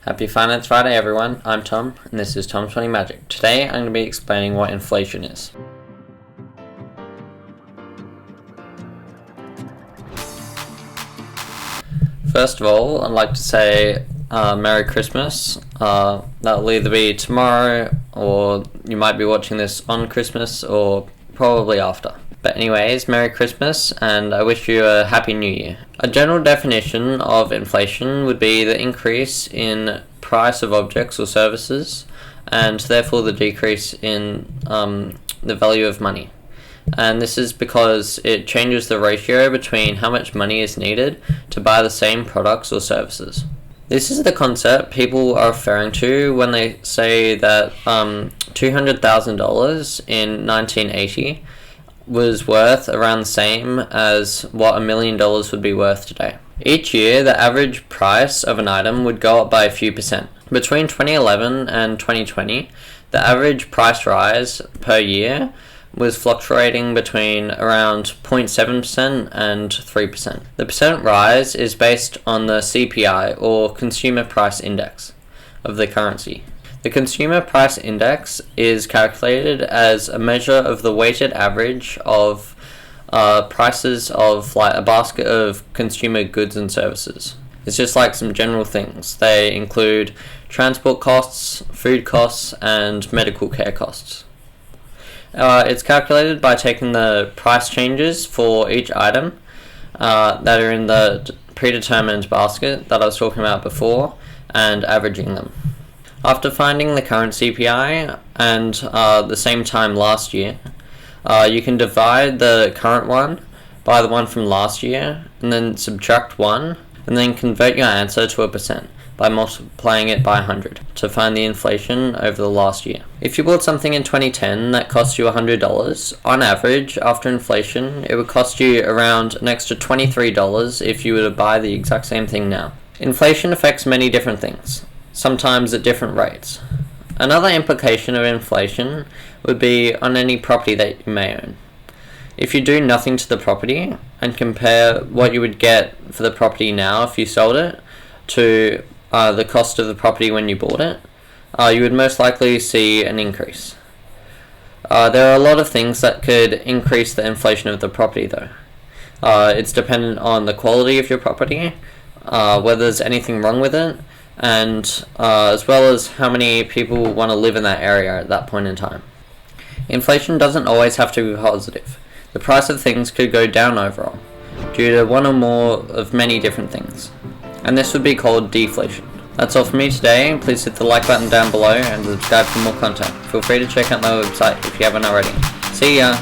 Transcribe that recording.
Happy Finance Friday everyone, I'm Tom and this is Tom's Funny Magic. Today I'm going to be explaining what inflation is. First of all, I'd like to say Merry Christmas. That'll either be tomorrow or you might be watching this on Christmas or probably after. But anyways, Merry Christmas and I wish you a Happy New Year. A general definition of inflation would be the increase in price of objects or services and therefore the decrease in the value of money. And this is because it changes the ratio between how much money is needed to buy the same products or services. This is the concept people are referring to when they say that $200,000 in 1980 was worth around the same as what $1 million would be worth today. Each year, the average price of an item would go up by a few percent. Between 2011 and 2020, the average price rise per year was fluctuating between around 0.7% and 3%. The percent rise is based on the CPI, or Consumer Price Index, of the currency. The Consumer Price Index is calculated as a measure of the weighted average of prices of like a basket of consumer goods and services. It's just like some general things. They include transport costs, food costs, and medical care costs. It's calculated by taking the price changes for each item that are in the predetermined basket that I was talking about before and averaging them. After finding the current CPI and the same time last year, you can divide the current one by the one from last year and then subtract 1 and then convert your answer to a percent by multiplying it by 100 to find the inflation over the last year. If you bought something in 2010 that cost you $100, on average, after inflation, it would cost you around an extra $23 if you were to buy the exact same thing now. Inflation affects many different things, sometimes at different rates. Another implication of inflation would be on any property that you may own. If you do nothing to the property and compare what you would get for the property now if you sold it to the cost of the property when you bought it, you would most likely see an increase. There are a lot of things that could increase the inflation of the property though. It's dependent on the quality of your property, whether there's anything wrong with it, and as well as how many people want to live in that area at that point in time. Inflation doesn't always have to be positive. The price of things could go down overall, due to one or more of many different things. And this would be called deflation. That's all from me today. Please hit the like button down below and subscribe for more content. Feel free to check out my website if you haven't already. See ya!